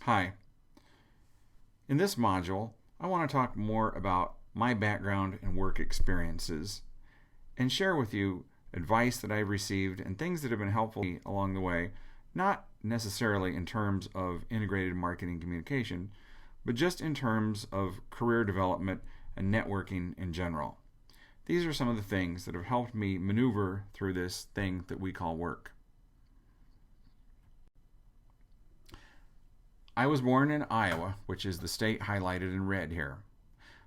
Hi. In this module, I want to talk more about my background and work experiences and share with you advice that I've received and things that have been helpful to me along the way, not necessarily in terms of integrated marketing communication, but just in terms of career development and networking in general. These are some of the things that have helped me maneuver through this thing that we call work. I was born in Iowa, which is the state highlighted in red here.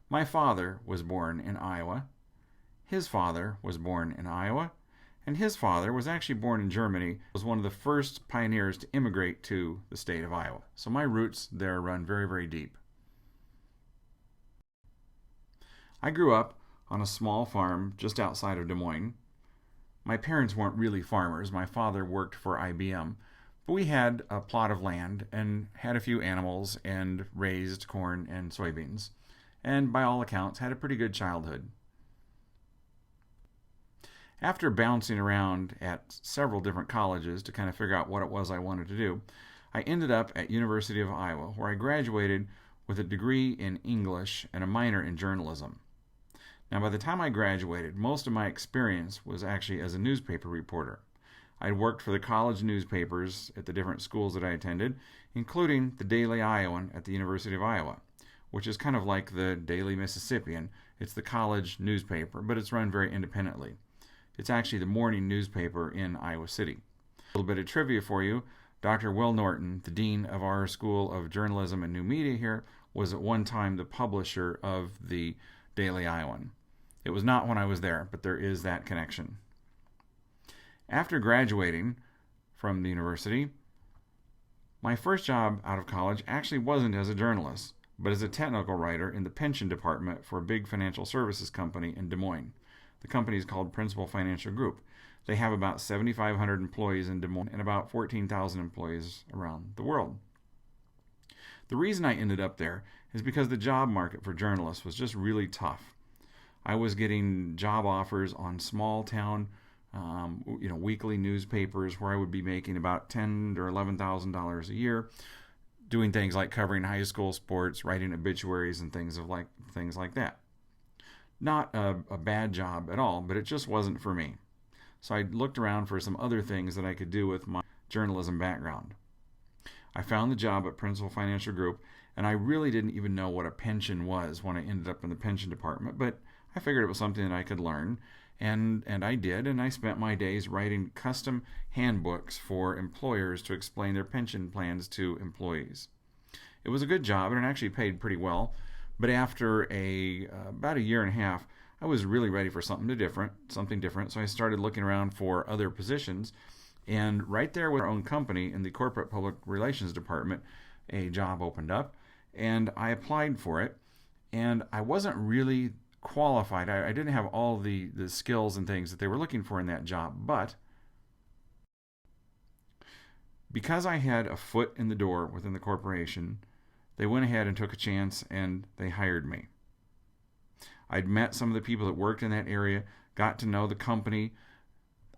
My father was born in Iowa. His father was born in Iowa. And his father was actually born in Germany, was one of the first pioneers to immigrate to the state of Iowa. So my roots there run very, very deep. I grew up on a small farm just outside of Des Moines. My parents weren't really farmers. My father worked for IBM. But we had a plot of land and had a few animals and raised corn and soybeans. And by all accounts, had a pretty good childhood. After bouncing around at several different colleges to kind of figure out what it was I wanted to do, I ended up at University of Iowa, where I graduated with a degree in English and a minor in journalism. Now, by the time I graduated, most of my experience was actually as a newspaper reporter. I'd worked for the college newspapers at the different schools that I attended, including the Daily Iowan at the University of Iowa, which is kind of like the Daily Mississippian. It's the college newspaper, but it's run very independently. It's actually the morning newspaper in Iowa City. A little bit of trivia for you. Dr. Will Norton, the dean of our School of Journalism and New Media here, was at one time the publisher of the Daily Iowan. It was not when I was there, but there is that connection. After graduating from the university, my first job out of college actually wasn't as a journalist, but as a technical writer in the pension department for a big financial services company in Des Moines. The company is called Principal Financial Group. They have about 7,500 employees in Des Moines and about 14,000 employees around the world. The reason I ended up there is because the job market for journalists was just really tough. I was getting job offers on small town weekly newspapers where I would be making about $10,000 or $11,000 a year, doing things like covering high school sports, writing obituaries, and things like that. Not a bad job at all, but it just wasn't for me. So I looked around for some other things that I could do with my journalism background. I found the job at Principal Financial Group, and I really didn't even know what a pension was when I ended up in the pension department, but I figured it was something that I could learn. And I did, and I spent my days writing custom handbooks for employers to explain their pension plans to employees. It was a good job, and it actually paid pretty well, but after about a year and a half, I was really ready for something different, so I started looking around for other positions, and right there with our own company in the Corporate Public Relations Department, a job opened up, and I applied for it, and I wasn't really qualified. I didn't have all the skills and things that they were looking for in that job, but because I had a foot in the door within the corporation, they went ahead and took a chance and they hired me. I'd met some of the people that worked in that area, got to know the company,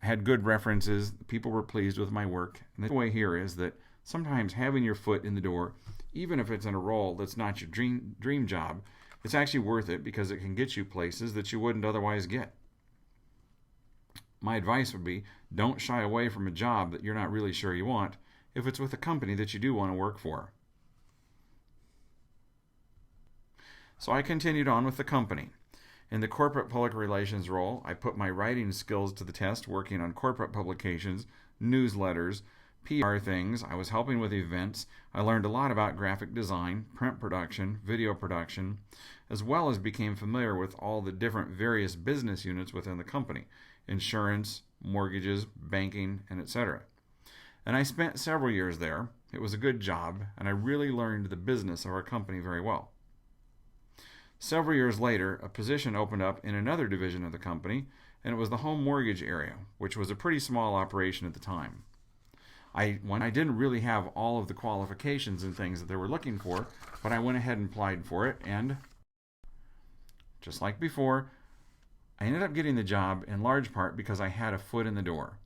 had good references, people were pleased with my work. And the way here is that sometimes having your foot in the door, even if it's in a role that's not your dream job, it's actually worth it because it can get you places that you wouldn't otherwise get. My advice would be, don't shy away from a job that you're not really sure you want if it's with a company that you do want to work for. So I continued on with the company. In the corporate public relations role, I put my writing skills to the test working on corporate publications, newsletters, PR things. I was helping with events. I learned a lot about graphic design, print production, video production, as well as became familiar with all the different various business units within the company, insurance, mortgages, banking, and etc. And I spent several years there. It was a good job, and I really learned the business of our company very well. Several years later, a position opened up in another division of the company, and it was the home mortgage area, which was a pretty small operation at the time. When I didn't really have all of the qualifications and things that they were looking for, but I went ahead and applied for it, and just like before, I ended up getting the job in large part because I had a foot in the door.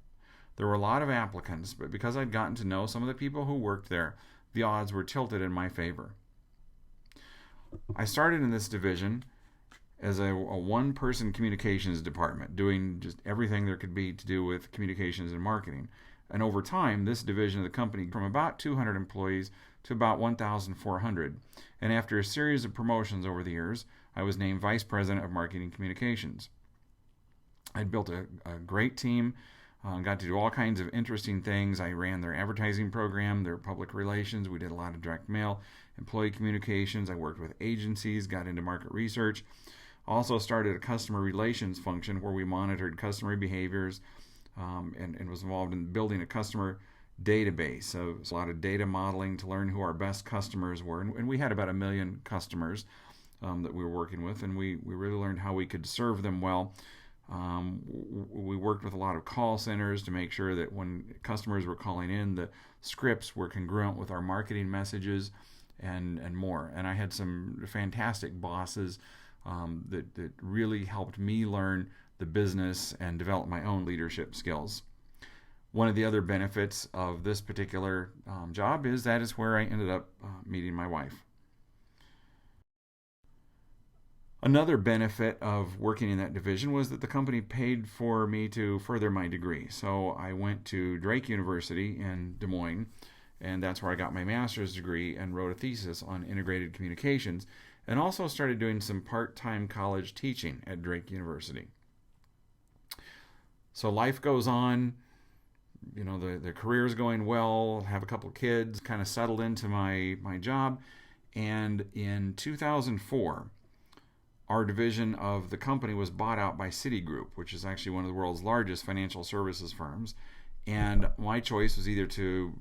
There were a lot of applicants, but because I'd gotten to know some of the people who worked there, the odds were tilted in my favor. I started in this division as a one-person communications department, doing just everything there could be to do with communications and marketing. And over time, this division of the company from about 200 employees to about 1,400. And after a series of promotions over the years, I was named Vice President of Marketing Communications. I'd built a great team, got to do all kinds of interesting things. I ran their advertising program, their public relations. We did a lot of direct mail, employee communications. I worked with agencies, got into market research. Also started a customer relations function where we monitored customer behaviors and was involved in building a customer database. So it was a lot of data modeling to learn who our best customers were. And we had about 1 million customers that we were working with, and we really learned how we could serve them well. We worked with a lot of call centers to make sure that when customers were calling in, the scripts were congruent with our marketing messages and more. And I had some fantastic bosses that really helped me learn the business and develop my own leadership skills. One of the other benefits of this particular job is that is where I ended up meeting my wife. Another benefit of working in that division was that the company paid for me to further my degree. So I went to Drake University in Des Moines, and that's where I got my master's degree and wrote a thesis on integrated communications, and also started doing some part-time college teaching at Drake University. So life goes on, the career is going well, have a couple of kids, kind of settled into my job, and in 2004, our division of the company was bought out by Citigroup, which is actually one of the world's largest financial services firms. And my choice was either to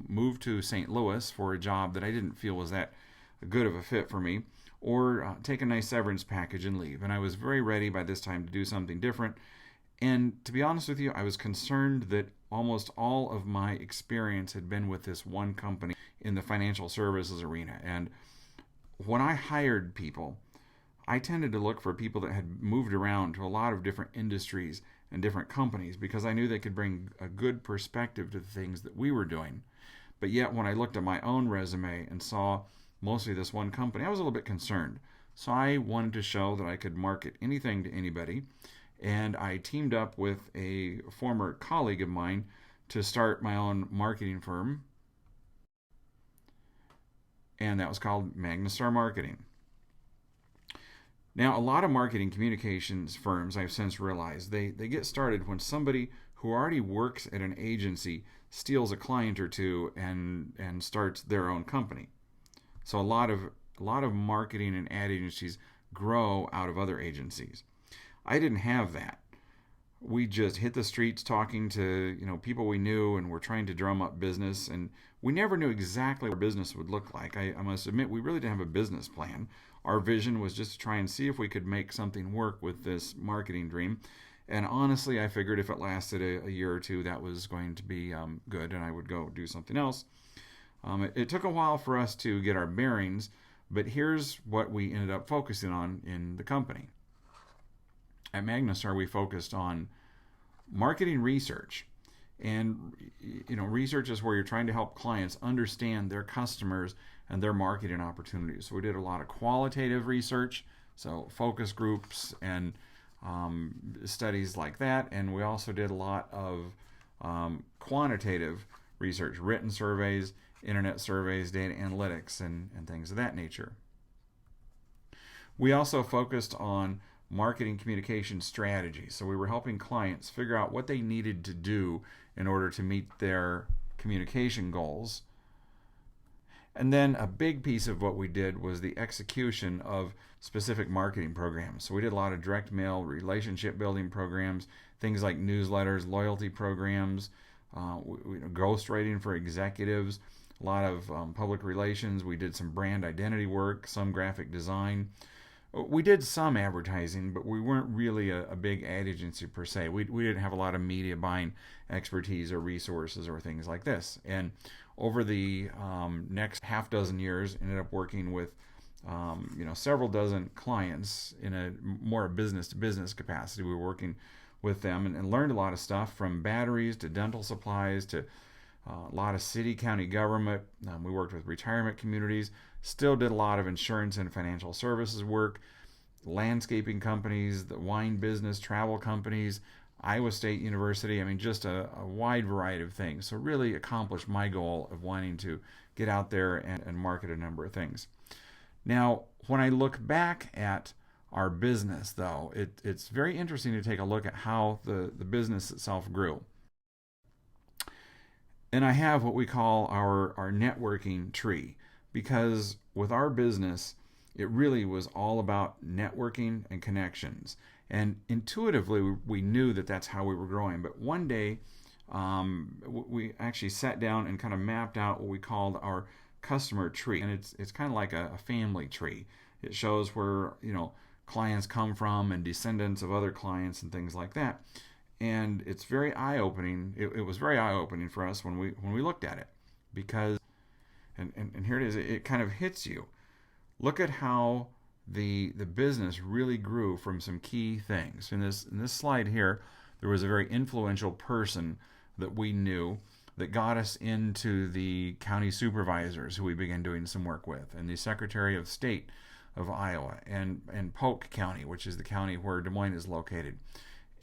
move to St. Louis for a job that I didn't feel was that good of a fit for me, or take a nice severance package and leave. And I was very ready by this time to do something different. And to be honest with you, I was concerned that almost all of my experience had been with this one company in the financial services arena. And when I hired people, I tended to look for people that had moved around to a lot of different industries and different companies because I knew they could bring a good perspective to the things that we were doing. But yet when I looked at my own resume and saw mostly this one company, I was a little bit concerned. So I wanted to show that I could market anything to anybody, and I teamed up with a former colleague of mine to start my own marketing firm, and that was called Magnastar Marketing. Now, a lot of marketing communications firms, I've since realized, they get started when somebody who already works at an agency steals a client or two and starts their own company. So a lot of marketing and ad agencies grow out of other agencies. I didn't have that. We just hit the streets talking to people we knew, and we're trying to drum up business, and we never knew exactly what business would look like. I must admit, we really didn't have a business plan. Our vision was just to try and see if we could make something work with this marketing dream. And honestly, I figured if it lasted a year or two, that was going to be good, and I would go do something else. It took a while for us to get our bearings, but here's what we ended up focusing on in the company. At Magnastar, we focused on marketing research. And research is where you're trying to help clients understand their customers and their marketing opportunities. So we did a lot of qualitative research, so focus groups and studies like that. And we also did a lot of quantitative research, written surveys, internet surveys, data analytics, and things of that nature. We also focused on marketing communication strategy. So we were helping clients figure out what they needed to do in order to meet their communication goals. And then a big piece of what we did was the execution of specific marketing programs. So we did a lot of direct mail, relationship building programs, things like newsletters, loyalty programs, ghostwriting for executives, a lot of public relations. We did some brand identity work, some graphic design. We did some advertising, but we weren't really a big ad agency per se. We didn't have a lot of media buying expertise or resources or things like this. And over the next half dozen years, ended up working with several dozen clients in a more business-to-business capacity. We were working with them and learned a lot of stuff, from batteries to dental supplies to a lot of city, county government. We worked with retirement communities. Still did a lot of insurance and financial services work, landscaping companies, the wine business, travel companies, Iowa State University. I mean, just a wide variety of things. So really accomplished my goal of wanting to get out there and market a number of things. Now, when I look back at our business, though, it's very interesting to take a look at how the business itself grew. And I have what we call our networking tree, because with our business, it really was all about networking and connections. And intuitively, we knew that that's how we were growing. But one day, we actually sat down and kind of mapped out what we called our customer tree. And it's kind of like a family tree. It shows where, clients come from and descendants of other clients and things like that. And it's very eye-opening. It was very eye-opening for us when we looked at it, because, and here it is, it kind of hits you. Look at how the business really grew from some key things. In this slide here, there was a very influential person that we knew that got us into the county supervisors who we began doing some work with, and the Secretary of State of Iowa, and Polk County, which is the county where Des Moines is located.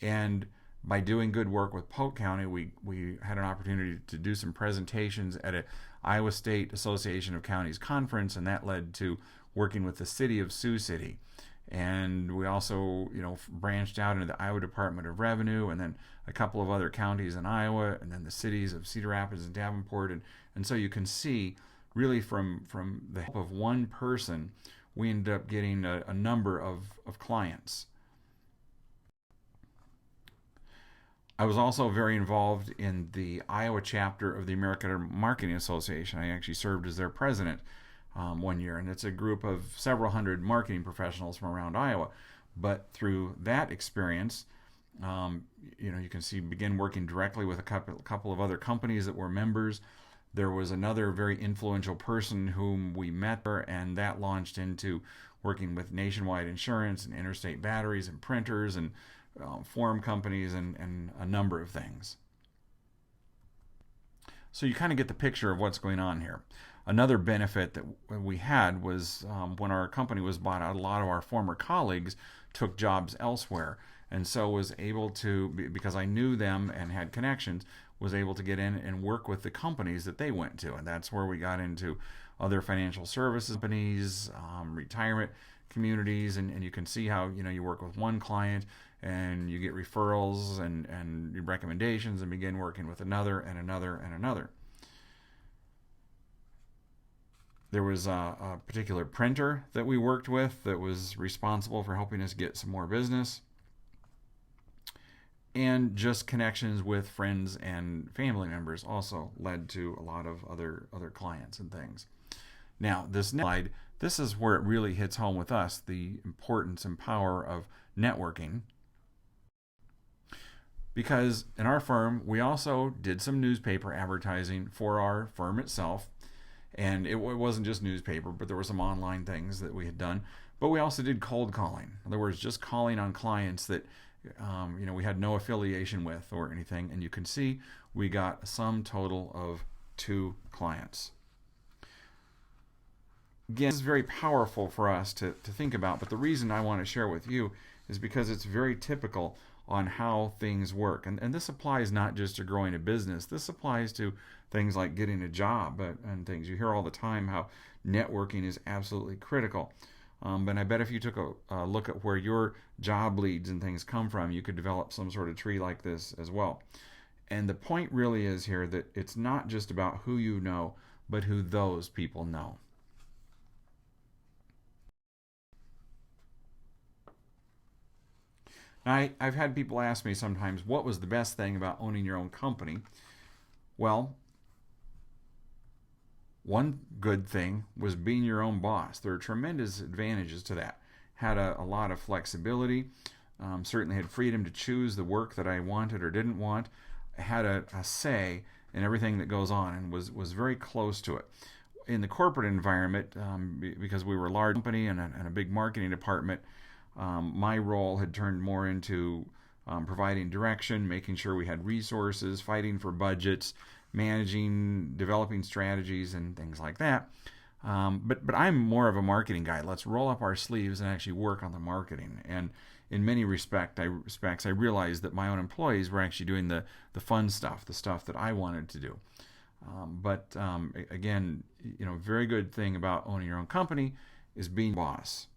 And by doing good work with Polk County, we had an opportunity to do some presentations at an Iowa State Association of Counties conference, and that led to working with the city of Sioux City. And we also, branched out into the Iowa Department of Revenue, and then a couple of other counties in Iowa, and then the cities of Cedar Rapids and Davenport. And so you can see, really from the help of one person, we ended up getting a number of clients. I was also very involved in the Iowa chapter of the American Marketing Association. I actually served as their president 1 year, and it's a group of several hundred marketing professionals from around Iowa. But through that experience, you can see begin working directly with a couple of other companies that were members. There was another very influential person whom we met there, and that launched into working with Nationwide Insurance and Interstate Batteries and printers and form companies and a number of things. So you kind of get the picture of what's going on here. Another benefit that we had was when our company was bought out, a lot of our former colleagues took jobs elsewhere, and so was able to, because I knew them and had connections, was able to get in and work with the companies that they went to. And that's where we got into other financial services companies, retirement communities, and you can see how you work with one client and you get referrals and recommendations and begin working with another and another and another. There was a particular printer that we worked with that was responsible for helping us get some more business, and just connections with friends and family members also led to a lot of other clients and things. Now, this next slide, this is where it really hits home with us, the importance and power of networking. Because in our firm, we also did some newspaper advertising for our firm itself. And it wasn't just newspaper, but there were some online things that we had done. But we also did cold calling. In other words, just calling on clients that we had no affiliation with or anything. And you can see we got a sum total of 2 clients. Again, this is very powerful for us to think about, but the reason I want to share with you is because it's very typical on how things work. And this applies not just to growing a business. This applies to things like getting a job and things. You hear all the time how networking is absolutely critical. But I bet if you took a look at where your job leads and things come from, you could develop some sort of tree like this as well. And the point really is here that it's not just about who you know, but who those people know. I've had people ask me sometimes, what was the best thing about owning your own company? Well, one good thing was being your own boss. There are tremendous advantages to that. Had a lot of flexibility, certainly had freedom to choose the work that I wanted or didn't want, had a say in everything that goes on, and was very close to it. In the corporate environment, because we were a large company and a big marketing department, my role had turned more into providing direction, making sure we had resources, fighting for budgets, managing, developing strategies, and things like that. But I'm more of a marketing guy. Let's roll up our sleeves and actually work on the marketing. And in many respects, I realized that my own employees were actually doing the fun stuff, the stuff that I wanted to do. Again, very good thing about owning your own company is being boss.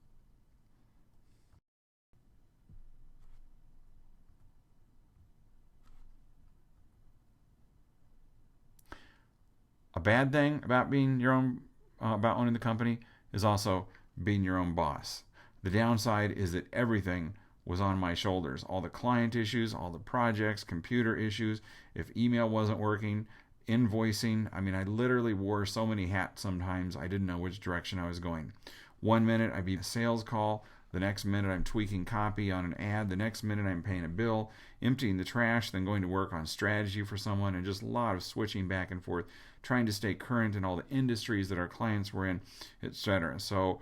A bad thing about being your own, about owning the company is also being your own boss. The downside is that everything was on my shoulders. All the client issues, all the projects, computer issues, if email wasn't working, invoicing. I mean, I literally wore so many hats sometimes I didn't know which direction I was going. One minute I'd be a sales call, the next minute I'm tweaking copy on an ad, the next minute I'm paying a bill, emptying the trash, then going to work on strategy for someone, and just a lot of switching back and forth, trying to stay current in all the industries that our clients were in, etc. So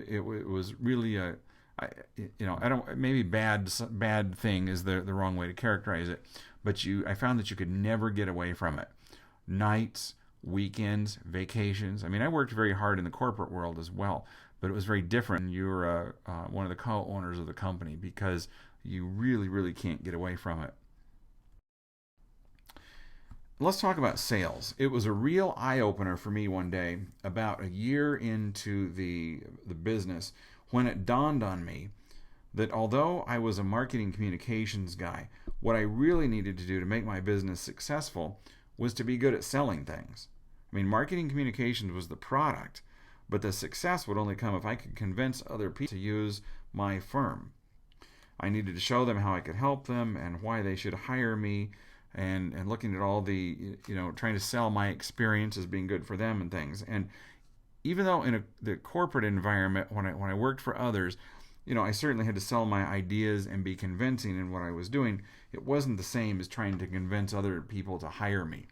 it was really I don't, maybe bad thing is the wrong way to characterize it, but I found that you could never get away from it. Nights, weekends, vacations. I mean, I worked very hard in the corporate world as well, but it was very different when you were one of the co-owners of the company, because you really, really can't get away from it. Let's talk about sales. It was a real eye-opener for me one day, about a year into the business, when it dawned on me that although I was a marketing communications guy, what I really needed to do to make my business successful was to be good at selling things. I mean, marketing communications was the product, but the success would only come if I could convince other people to use my firm. I needed to show them how I could help them and why they should hire me, and looking at all the, trying to sell my experience as being good for them and things. And even though in the corporate environment, when I worked for others, I certainly had to sell my ideas and be convincing in what I was doing. It wasn't the same as trying to convince other people to hire me.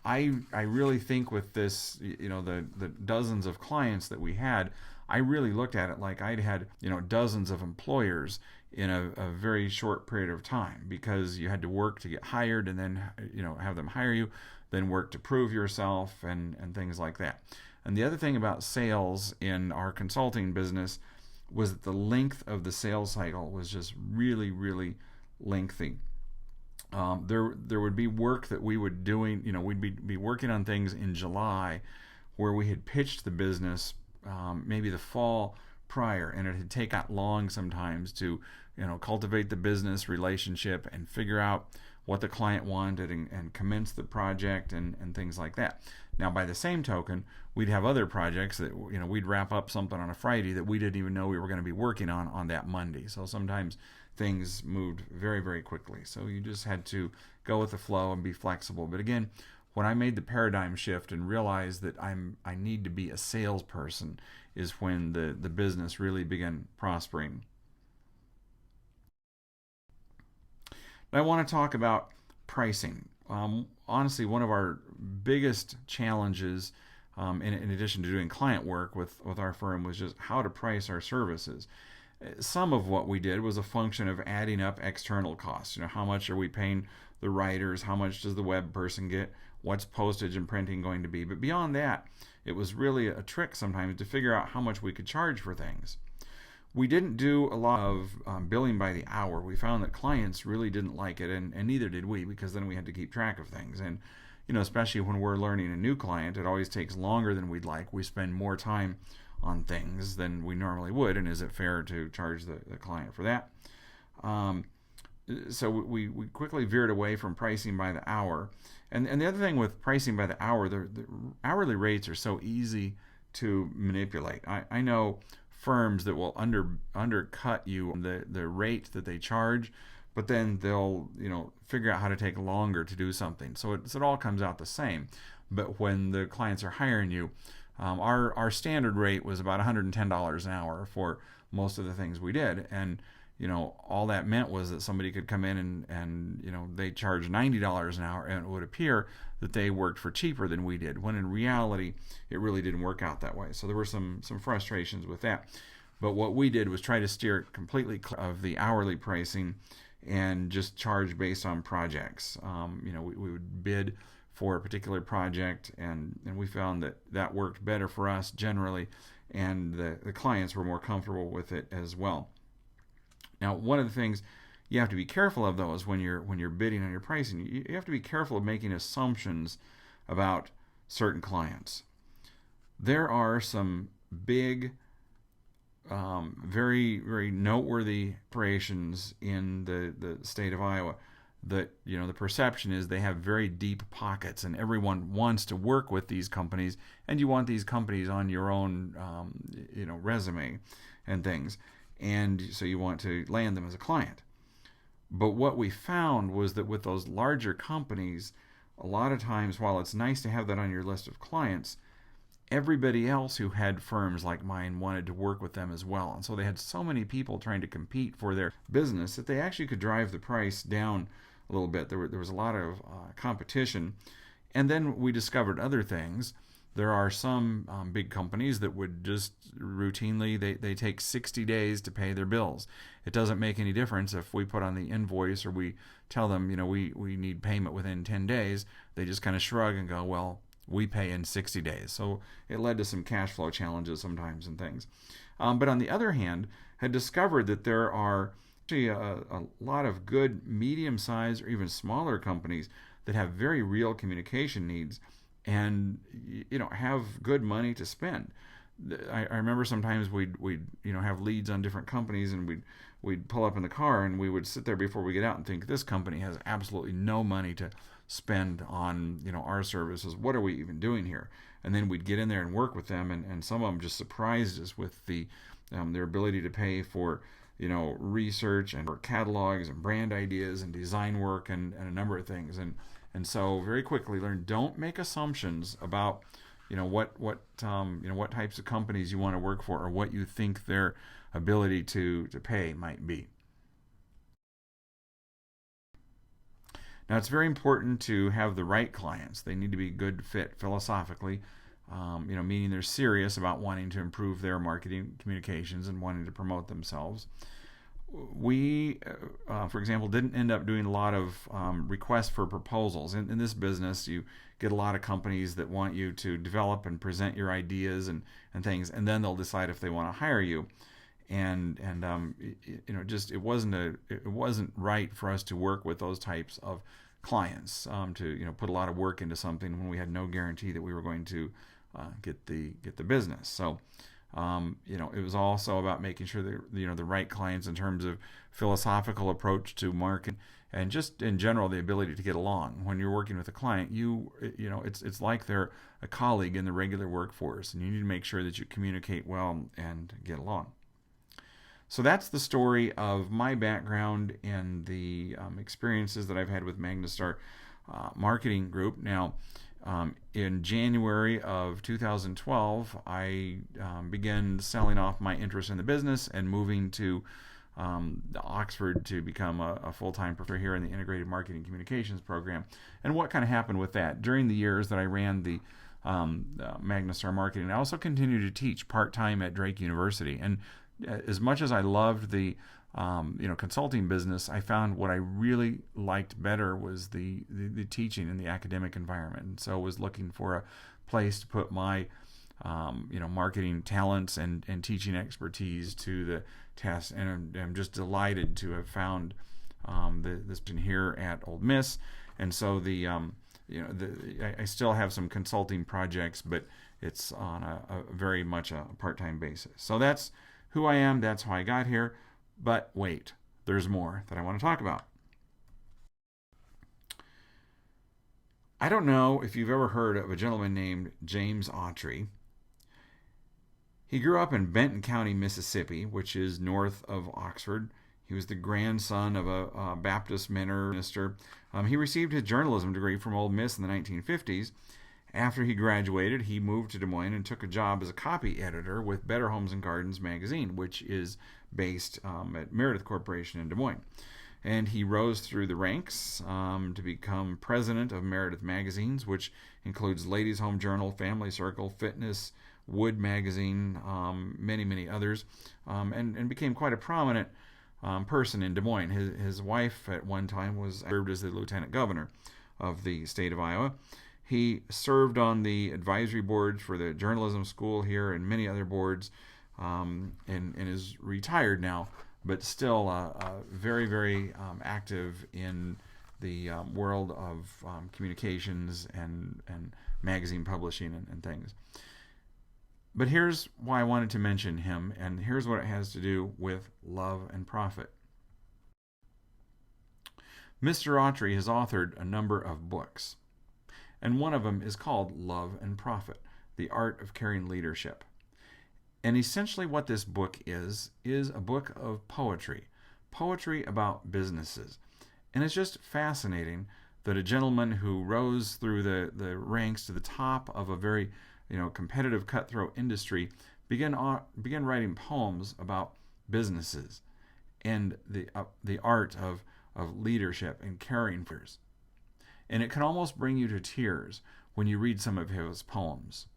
I really think with this, the dozens of clients that we had, I really looked at it like I'd had, dozens of employers in a very short period of time, because you had to work to get hired, and then, have them hire you, then work to prove yourself, and things like that. And the other thing about sales in our consulting business was that the length of the sales cycle was just really, really lengthy. There would be work that we would doing, we'd be working on things in July where we had pitched the business maybe the fall prior, and it had taken that long sometimes to cultivate the business relationship and figure out what the client wanted, and commence the project, and things like that. Now, by the same token, we'd have other projects that we'd wrap up something on a Friday that we didn't even know we were going to be working on that Monday. So sometimes things moved very, very quickly. So you just had to go with the flow and be flexible. But again, when I made the paradigm shift and realized that I need to be a salesperson, is when the business really began prospering. Now, I want to talk about pricing. Honestly, one of our biggest challenges, in addition to doing client work with our firm, was just how to price our services. Some of what we did was a function of adding up external costs. How much are we paying the writers? How much does the web person get? What's postage and printing going to be? But beyond that, it was really a trick sometimes to figure out how much we could charge for things. We didn't do a lot of billing by the hour. We found that clients really didn't like it, and neither did we, because then we had to keep track of things. And especially when we're learning a new client, it always takes longer than we'd like. We spend more time on things than we normally would, and is it fair to charge the client for that? So we quickly veered away from pricing by the hour. And the other thing with pricing by the hour, the hourly rates are so easy to manipulate. I know firms that will undercut you the rate that they charge, but then they'll figure out how to take longer to do something. So it all comes out the same. But when the clients are hiring you, our standard rate was about $110 an hour for most of the things we did, and all that meant was that somebody could come in and they charged $90 an hour, and it would appear that they worked for cheaper than we did, when in reality it really didn't work out that way. So there were some frustrations with that. But what we did was try to steer it completely clear of the hourly pricing and just charge based on projects. We would bid for a particular project, and we found that that worked better for us generally, and the clients were more comfortable with it as well. Now, one of the things you have to be careful of, though, is when you're bidding on your pricing, you have to be careful of making assumptions about certain clients. There are some big, very, very noteworthy operations in the state of Iowa that, the perception is they have very deep pockets, and everyone wants to work with these companies, and you want these companies on your own, resume and things, and so you want to land them as a client. But what we found was that with those larger companies, a lot of times, while it's nice to have that on your list of clients, everybody else who had firms like mine wanted to work with them as well. And so they had so many people trying to compete for their business that they actually could drive the price down a little bit. There was a lot of competition. And then we discovered other things. There are some big companies that would just routinely, they take 60 days to pay their bills. It doesn't make any difference if we put on the invoice or we tell them, we need payment within 10 days. They just kind of shrug and go, well, we pay in 60 days. So it led to some cash flow challenges sometimes and things. But on the other hand, had discovered that there are actually a lot of good medium-sized or even smaller companies that have very real communication needs and have good money to spend. I remember sometimes we'd have leads on different companies, and we'd pull up in the car and we would sit there before we get out and think, this company has absolutely no money to spend on our services. What are we even doing here? And then we'd get in there and work with them, and some of them just surprised us with their ability to pay for research and for catalogs and brand ideas and design work and a number of things. And so very quickly learn, don't make assumptions about what types of companies you want to work for or what you think their ability to pay might be. Now, it's very important to have the right clients. They need to be a good fit philosophically, meaning they're serious about wanting to improve their marketing communications and wanting to promote themselves. We, for example, didn't end up doing a lot of requests for proposals. In this business, you get a lot of companies that want you to develop and present your ideas and things, and then they'll decide if they want to hire you. And it wasn't right for us to work with those types of clients, to put a lot of work into something when we had no guarantee that we were going to get the business. So it was also about making sure that the right clients in terms of philosophical approach to marketing and just in general the ability to get along. When you're working with a client, it's like they're a colleague in the regular workforce, and you need to make sure that you communicate well and get along. So that's the story of my background and the experiences that I've had with MagnaStar Marketing Group. Now, in January of 2012, I began selling off my interest in the business and moving to Oxford to become a full-time professor here in the Integrated Marketing Communications program. And what kind of happened with that? During the years that I ran the MagnaStar Marketing, I also continued to teach part-time at Drake University. And as much as I loved the consulting business, I found what I really liked better was the teaching in the academic environment. And so I was looking for a place to put my marketing talents and teaching expertise to the test. And I'm just delighted to have found this here at Ole Miss. And so I still have some consulting projects, but it's on a very much a part-time basis. So that's who I am. That's how I got here. But wait, there's more that I want to talk about. I don't know if you've ever heard of a gentleman named James Autry. He grew up in Benton County, Mississippi, which is north of Oxford. He was the grandson of a Baptist minister. He received his journalism degree from Ole Miss in the 1950s. After he graduated, he moved to Des Moines and took a job as a copy editor with Better Homes and Gardens magazine, which is based at Meredith Corporation in Des Moines. And he rose through the ranks to become president of Meredith Magazines, which includes Ladies Home Journal, Family Circle, Fitness, Wood Magazine, many, many others, and became quite a prominent person in Des Moines. His wife at one time served as the lieutenant governor of the state of Iowa. He served on the advisory boards for the journalism school here and many other boards, and is retired now, but still very, very active in the world of communications and magazine publishing and things. But here's why I wanted to mention him, and here's what it has to do with love and profit. Mr. Autry has authored a number of books, and one of them is called Love and Profit, The Art of Caring Leadership. And essentially what this book is a book of poetry about businesses. And it's just fascinating that a gentleman who rose through the ranks to the top of a very competitive cutthroat industry began writing poems about businesses and the art of leadership and caring for others. And it can almost bring you to tears when you read some of his poems.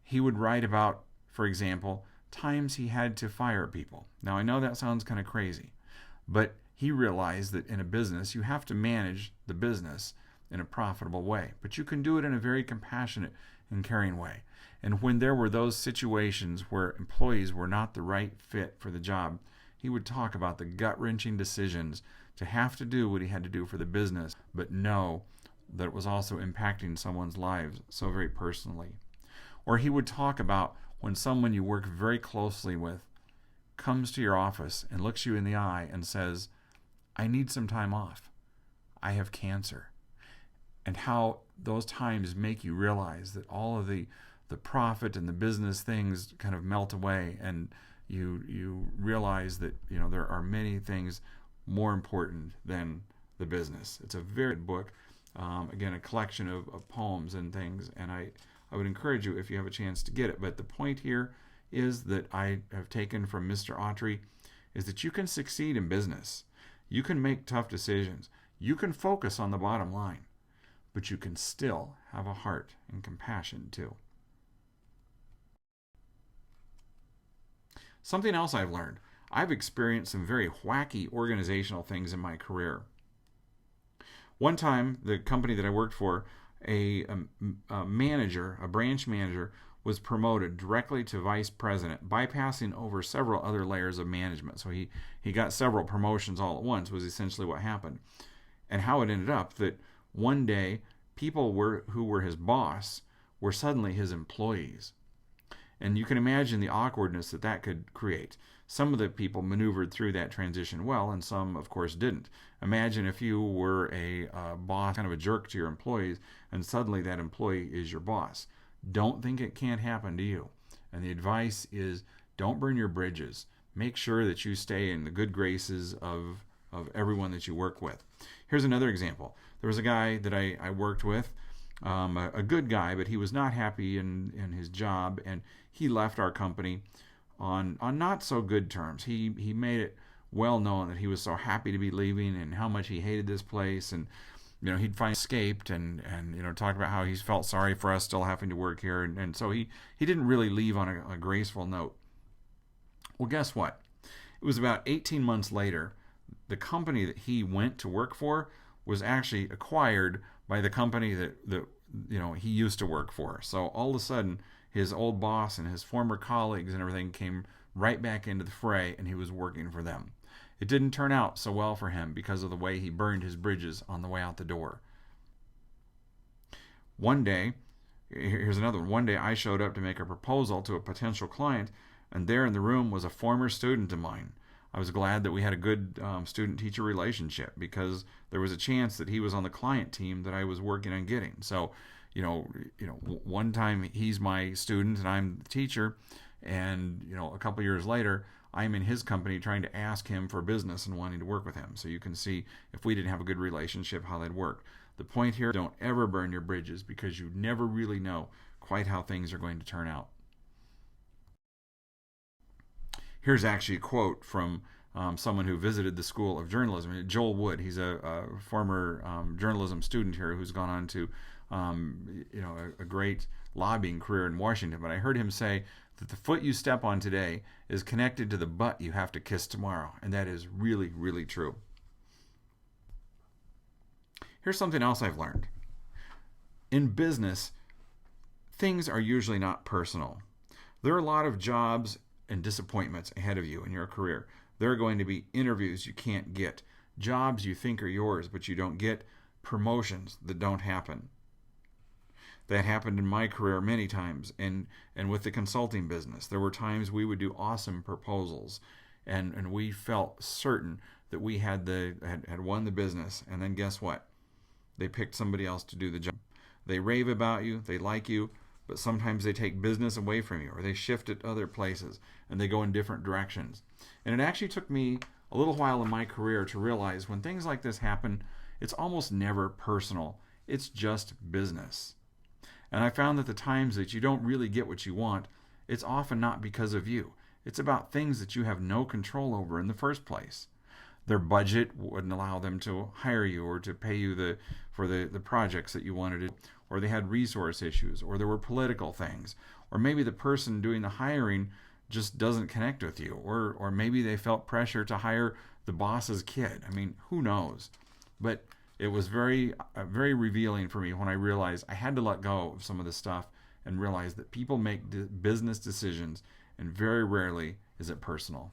He would write about, for example, times he had to fire people. Now, I know that sounds kind of crazy, but he realized that in a business, you have to manage the business in a profitable way, but you can do it in a very compassionate and caring way. And when there were those situations where employees were not the right fit for the job, he would talk about the gut-wrenching decisions to have to do what he had to do for the business, but know that it was also impacting someone's lives so very personally. Or he would talk about when someone you work very closely with comes to your office and looks you in the eye and says, "I need some time off. I have cancer." And how those times make you realize that all of the profit and the business things kind of melt away, and you realize that there are many things more important than the business. It's a very good book. Again, a collection of poems and things, and I would encourage you if you have a chance to get it. But the point here is that I have taken from Mr. Autry is that you can succeed in business. You can make tough decisions. You can focus on the bottom line, but you can still have a heart and compassion too. Something else I've learned. I've experienced some very wacky organizational things in my career. One time, the company that I worked for, a branch manager, was promoted directly to vice president, bypassing over several other layers of management. So he got several promotions all at once, was essentially what happened. And how it ended up that one day, people who were his boss were suddenly his employees. And you can imagine the awkwardness that could create. Some of the people maneuvered through that transition well, and some, of course, didn't. Imagine if you were a boss, kind of a jerk to your employees, and suddenly that employee is your boss. Don't think it can't happen to you. And the advice is, don't burn your bridges. Make sure that you stay in the good graces of everyone that you work with. Here's another example. There was a guy that I worked with, a good guy, but he was not happy in his job, and he left our company on not so good terms. He made it well known that he was so happy to be leaving and how much he hated this place, and he'd finally escaped and talked about how he felt sorry for us still having to work here, and so he didn't really leave on a graceful note. Well, guess what? It was about 18 months later, the company that he went to work for was actually acquired by the company that he used to work for. So all of a sudden, his old boss and his former colleagues and everything came right back into the fray, and he was working for them. It didn't turn out so well for him because of the way he burned his bridges on the way out the door. One day, here's another one. One day I showed up to make a proposal to a potential client, and there in the room was a former student of mine. I was glad that we had a good student-teacher relationship because there was a chance that he was on the client team that I was working on getting. So, one time he's my student and I'm the teacher, and a couple years later I'm in his company trying to ask him for business and wanting to work with him. So you can see if we didn't have a good relationship how that'd work. The point here, don't ever burn your bridges because you never really know quite how things are going to turn out. Here's actually a quote from someone who visited the School of Journalism, Joel Wood. He's a former journalism student here who's gone on to a great lobbying career in Washington. But I heard him say that the foot you step on today is connected to the butt you have to kiss tomorrow. And that is really, really true. Here's something else I've learned. In business, things are usually not personal. There are a lot of jobs and disappointments ahead of you in your career. There are going to be interviews you can't get, jobs you think are yours but you don't get, promotions that don't happen. That happened in my career many times, and with the consulting business. There were times we would do awesome proposals, and we felt certain that we had won the business, and then guess what? They picked somebody else to do the job. They rave about you, they like you, but sometimes they take business away from you, or they shift it other places, and they go in different directions. And it actually took me a little while in my career to realize when things like this happen, it's almost never personal. It's just business. And I found that the times that you don't really get what you want, it's often not because of you. It's about things that you have no control over in the first place. Their budget wouldn't allow them to hire you or to pay you for the projects that you wanted to, or they had resource issues, or there were political things, or maybe the person doing the hiring just doesn't connect with you, or maybe they felt pressure to hire the boss's kid. I mean, who knows? But it was very revealing for me when I realized I had to let go of some of this stuff and realize that people make business decisions, and very rarely is it personal.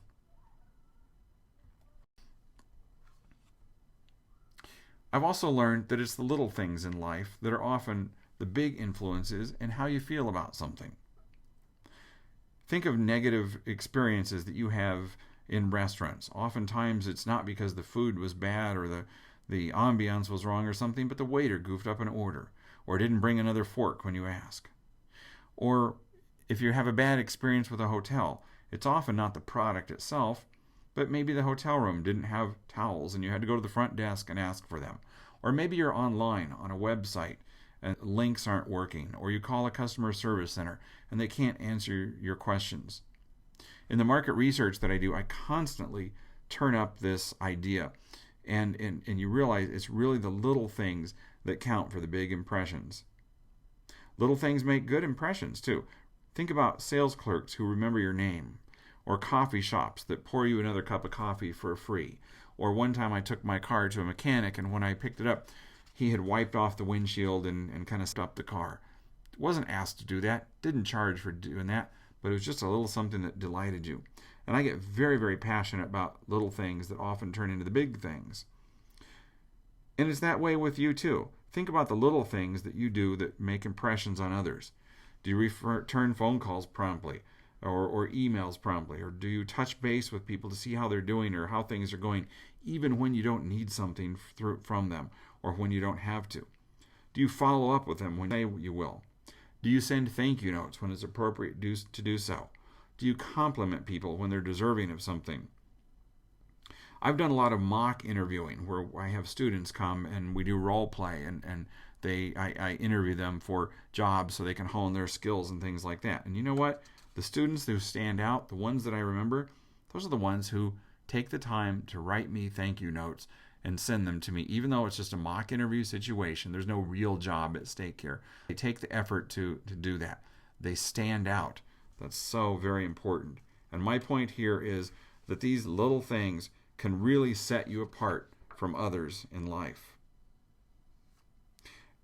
I've also learned that it's the little things in life that are often the big influences in how you feel about something. Think of negative experiences that you have in restaurants. Oftentimes it's not because the food was bad or the ambiance was wrong or something, but the waiter goofed up an order or didn't bring another fork when you ask. Or if you have a bad experience with a hotel, it's often not the product itself, but maybe the hotel room didn't have towels and you had to go to the front desk and ask for them. Or maybe you're online on a website and links aren't working, or you call a customer service center and they can't answer your questions. In the market research that I do, I constantly turn up this idea, and you realize it's really the little things that count for the big impressions. Little things make good impressions too. Think about sales clerks who remember your name, or coffee shops that pour you another cup of coffee for free. Or one time I took my car to a mechanic, and when I picked it up, he had wiped off the windshield and kind of stopped the car. Wasn't asked to do that, didn't charge for doing that, but it was just a little something that delighted you. And I get very, very passionate about little things that often turn into the big things. And it's that way with you too. Think about the little things that you do that make impressions on others. Do you return phone calls promptly? Or emails promptly? Or do you touch base with people to see how they're doing or how things are going, even when you don't need something from them or when you don't have to? Do you follow up with them when you say you will? Do you send thank you notes when it's appropriate to do so? Do you compliment people when they're deserving of something? I've done a lot of mock interviewing where I have students come and we do role play, and I interview them for jobs so they can hone their skills and things like that. And you know what? The students who stand out, the ones that I remember, those are the ones who take the time to write me thank you notes and send them to me, even though it's just a mock interview situation. There's no real job at stake here. They take the effort to do that. They stand out. That's so very important. And my point here is that these little things can really set you apart from others in life.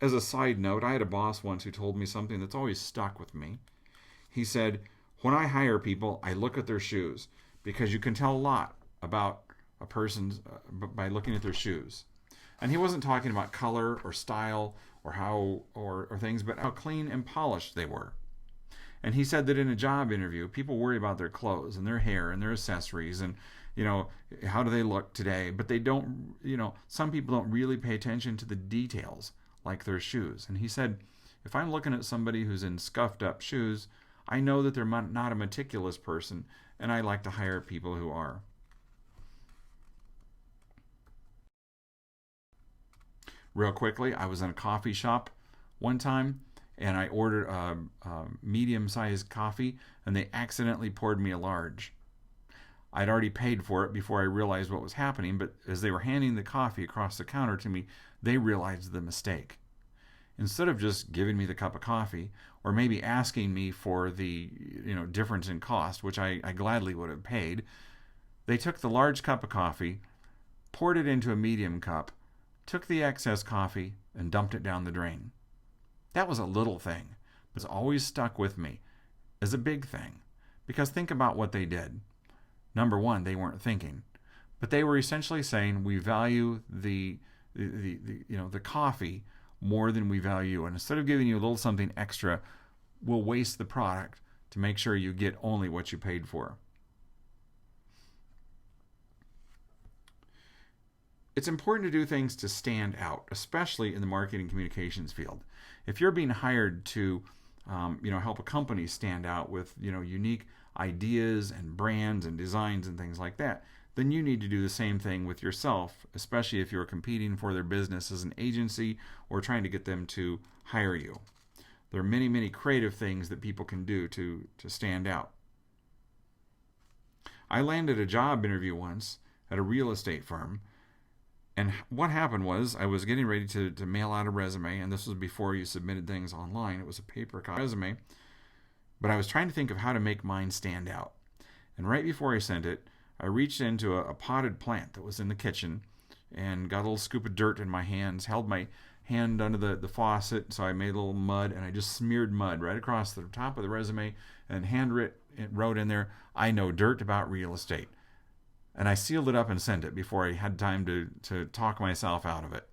As a side note, I had a boss once who told me something that's always stuck with me. He said, when I hire people, I look at their shoes, because you can tell a lot about a person by looking at their shoes. And he wasn't talking about color or style or how or things, but how clean and polished they were. And he said that in a job interview, people worry about their clothes and their hair and their accessories and, how do they look today? But they don't, some people don't really pay attention to the details like their shoes. And he said, if I'm looking at somebody who's in scuffed up shoes, I know that they're not a meticulous person, and I like to hire people who are. Real quickly, I was in a coffee shop one time, and I ordered a medium-sized coffee, and they accidentally poured me a large. I'd already paid for it before I realized what was happening, but as they were handing the coffee across the counter to me, they realized the mistake. Instead of just giving me the cup of coffee, or maybe asking me for the difference in cost, which I gladly would have paid, they took the large cup of coffee, poured it into a medium cup, took the excess coffee, and dumped it down the drain. That was a little thing, but it's always stuck with me as a big thing. Because think about what they did. Number one, they weren't thinking, but they were essentially saying we value the coffee more than we value you. And instead of giving you a little something extra, we'll waste the product to make sure you get only what you paid for. It's important to do things to stand out, especially in the marketing communications field. If you're being hired to help a company stand out with unique ideas and brands and designs and things like that, then you need to do the same thing with yourself, especially if you're competing for their business as an agency or trying to get them to hire you. There are many, many creative things that people can do to stand out. I landed a job interview once at a real estate firm, and what happened was I was getting ready to mail out a resume, and this was before you submitted things online. It was a paper copy resume, but I was trying to think of how to make mine stand out. And right before I sent it, I reached into a potted plant that was in the kitchen and got a little scoop of dirt in my hands, held my hand under the faucet, so I made a little mud, and I just smeared mud right across the top of the resume and wrote in there, "I know dirt about real estate." And I sealed it up and sent it before I had time to talk myself out of it.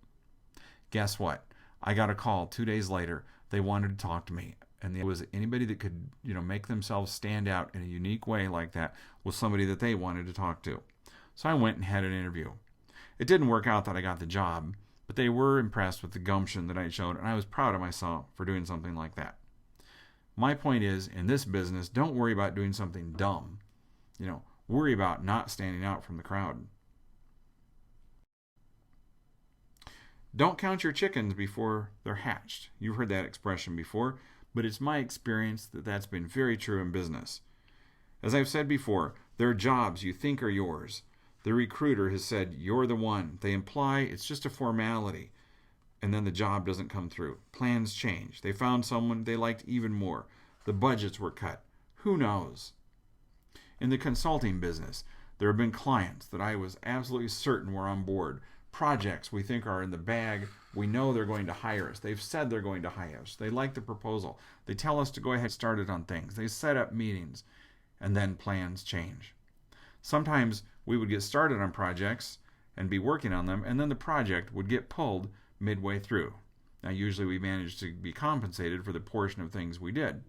Guess what? I got a call 2 days later. They wanted to talk to me. And there was anybody that could, make themselves stand out in a unique way like that was somebody that they wanted to talk to. So I went and had an interview. It didn't work out that I got the job, but they were impressed with the gumption that I showed, and I was proud of myself for doing something like that. My point is, in this business, don't worry about doing something dumb. Worry about not standing out from the crowd. Don't count your chickens before they're hatched. You've heard that expression before, but it's my experience that that's been very true in business. As I've said before, there are jobs you think are yours. The recruiter has said, "You're the one." They imply it's just a formality, and then the job doesn't come through. Plans change. They found someone they liked even more. The budgets were cut. Who knows? In the consulting business, there have been clients that I was absolutely certain were on board. Projects we think are in the bag. We know they're going to hire us. They've said they're going to hire us. They like the proposal. They tell us to go ahead and start it on things. They set up meetings, and then plans change. Sometimes we would get started on projects and be working on them, and then the project would get pulled midway through. Now, usually we managed to be compensated for the portion of things we did.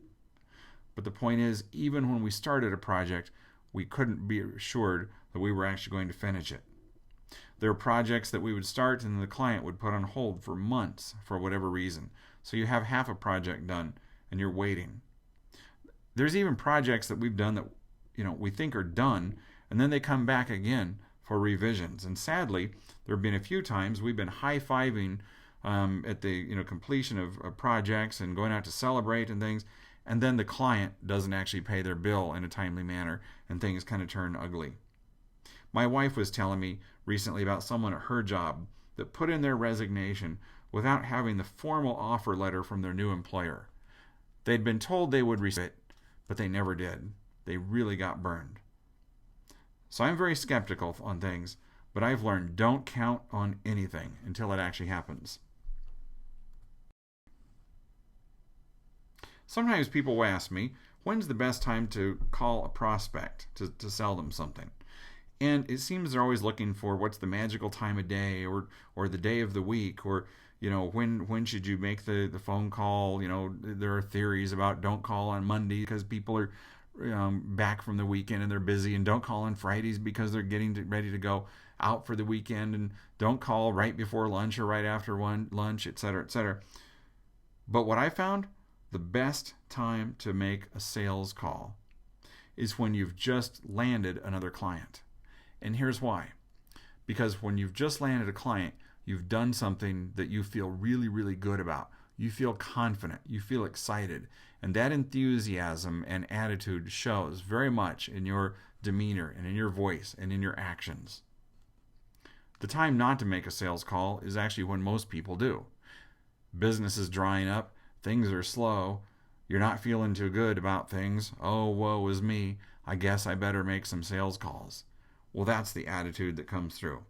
But the point is, even when we started a project, we couldn't be assured that we were actually going to finish it. There are projects that we would start and the client would put on hold for months for whatever reason. So you have half a project done and you're waiting. There's even projects that we've done that we think are done, and then they come back again for revisions. And sadly, there have been a few times we've been high-fiving at the completion of projects and going out to celebrate and things, and then the client doesn't actually pay their bill in a timely manner, and things kind of turn ugly. My wife was telling me recently about someone at her job that put in their resignation without having the formal offer letter from their new employer. They'd been told they would receive it, but they never did. They really got burned. So I'm very skeptical on things, but I've learned don't count on anything until it actually happens. Sometimes people will ask me, when's the best time to call a prospect to sell them something? And it seems they're always looking for what's the magical time of day or the day of the week, or when should you make the phone call. There are theories about don't call on Monday because people are back from the weekend and they're busy, and don't call on Fridays because they're getting ready to go out for the weekend, and don't call right before lunch or right after lunch, etc., etc. But what I found, the best time to make a sales call is when you've just landed another client. And here's why. Because when you've just landed a client, you've done something that you feel really, really good about. You feel confident. You feel excited. And that enthusiasm and attitude shows very much in your demeanor and in your voice and in your actions. The time not to make a sales call is actually when most people do. Business is drying up. Things are slow. You're not feeling too good about things. Oh, woe is me. I guess I better make some sales calls. Well, that's the attitude that comes through.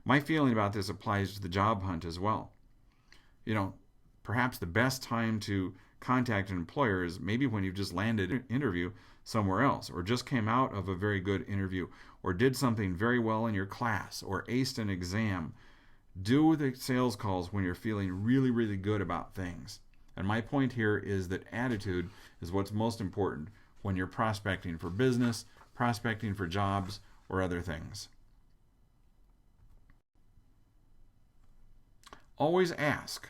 My feeling about this applies to the job hunt as well. Perhaps the best time to contact an employer is maybe when you've just landed an interview somewhere else, or just came out of a very good interview, or did something very well in your class, or aced an exam. Do the sales calls when you're feeling really, really good about things. And my point here is that attitude is what's most important when you're prospecting for business, prospecting for jobs, or other things. Always ask.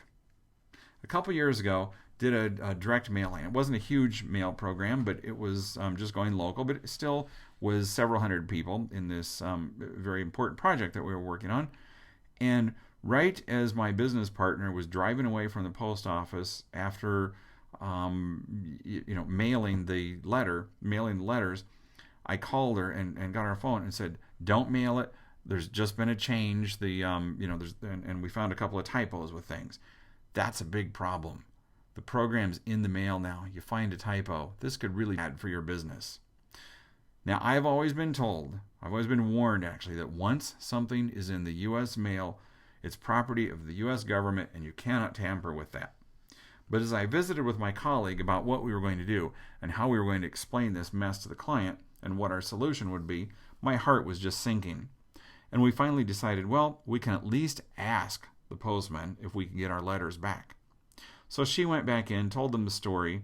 A couple years ago, did a direct mailing. It wasn't a huge mail program, but it was just going local, but it still was several hundred people in this very important project that we were working on. And right as my business partner was driving away from the post office after mailing the letters, I called her and got on her phone and said, "Don't mail it. There's just been a change. And we found a couple of typos with things." That's a big problem. The program's in the mail now. You find a typo. This could really be bad for your business. Now, I've always been warned actually, that once something is in the U.S. mail, it's property of the U.S. government and you cannot tamper with that. But as I visited with my colleague about what we were going to do and how we were going to explain this mess to the client and what our solution would be, my heart was just sinking. And we finally decided, well, we can at least ask the postman if we can get our letters back. So she went back in, told them the story.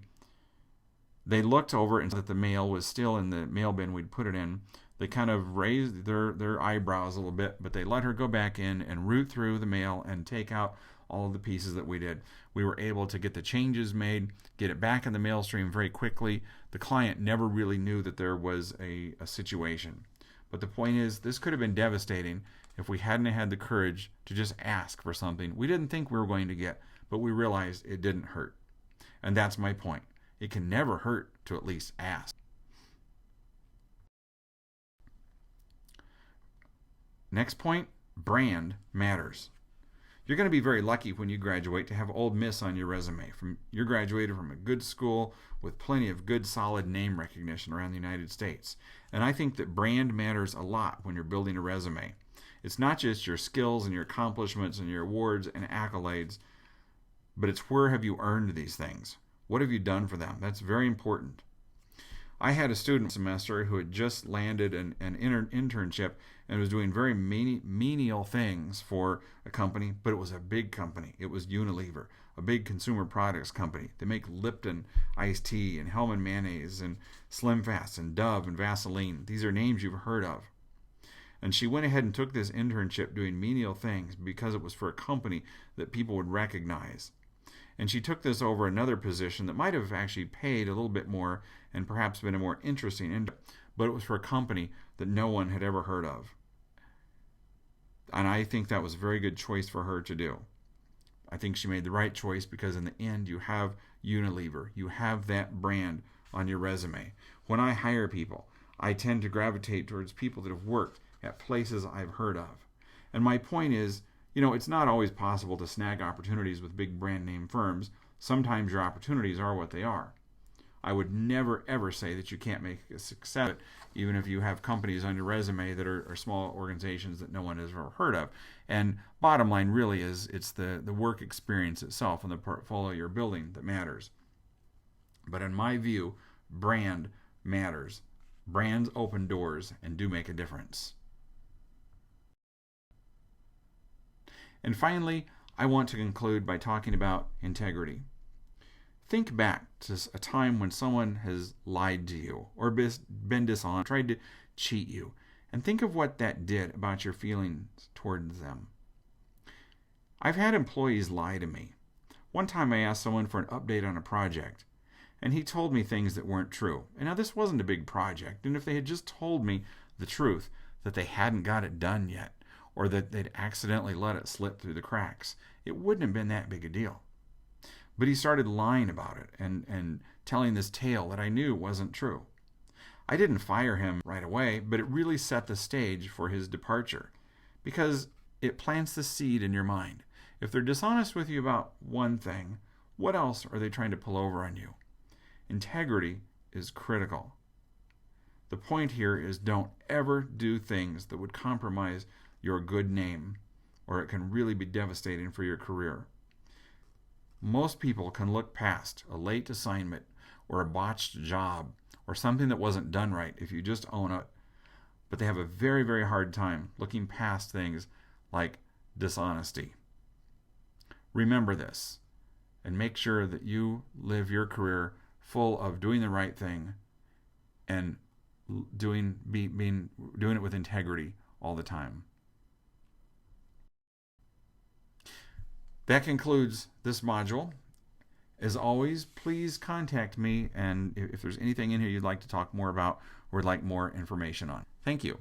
They looked over and saw that the mail was still in the mail bin we'd put it in. They kind of raised their eyebrows a little bit, but they let her go back in and root through the mail and take out all of the pieces that we did. We were able to get the changes made, get it back in the mail stream very quickly. The client never really knew that there was a situation. But the point is, this could have been devastating if we hadn't had the courage to just ask for something we didn't think we were going to get, but we realized it didn't hurt. And that's my point. It can never hurt to at least ask. Next point, brand matters. You're going to be very lucky when you graduate to have Old Miss on your resume. You're graduated from a good school with plenty of good, solid name recognition around the United States. And I think that brand matters a lot when you're building a resume. It's not just your skills and your accomplishments and your awards and accolades, but it's where have you earned these things? What have you done for them? That's very important. I had a student semester who had just landed an internship and was doing very menial things for a company, but it was a big company. It was Unilever, a big consumer products company. They make Lipton iced tea and Hellman mayonnaise and Slim Fast and Dove and Vaseline. These are names you've heard of. And she went ahead and took this internship doing menial things because it was for a company that people would recognize. And she took this over another position that might have actually paid a little bit more and perhaps been a more interesting internship, but it was for a company that no one had ever heard of. And I think that was a very good choice for her to do. I think she made the right choice because in the end you have Unilever. You have that brand on your resume. When I hire people, I tend to gravitate towards people that have worked at places I've heard of. And my point is, it's not always possible to snag opportunities with big brand name firms. Sometimes your opportunities are what they are. I would never ever say that you can't make a success, even if you have companies on your resume that are small organizations that no one has ever heard of. And bottom line really is it's the work experience itself and the portfolio you're building that matters. But in my view, brand matters. Brands open doors and do make a difference. And finally, I want to conclude by talking about integrity. Think back to a time when someone has lied to you or been dishonest, tried to cheat you, and think of what that did about your feelings towards them. I've had employees lie to me. One time I asked someone for an update on a project, and he told me things that weren't true. And now this wasn't a big project, and if they had just told me the truth, that they hadn't got it done yet, or that they'd accidentally let it slip through the cracks, it wouldn't have been that big a deal. But he started lying about it and telling this tale that I knew wasn't true. I didn't fire him right away, but it really set the stage for his departure because it plants the seed in your mind. If they're dishonest with you about one thing, what else are they trying to pull over on you? Integrity is critical. The point here is don't ever do things that would compromise your good name, or it can really be devastating for your career. Most people can look past a late assignment or a botched job or something that wasn't done right if you just own it, but they have a very, very hard time looking past things like dishonesty. Remember this and make sure that you live your career full of doing the right thing and doing it with integrity all the time. That concludes this module. As always, please contact me, and if there's anything in here you'd like to talk more about or would like more information on. Thank you.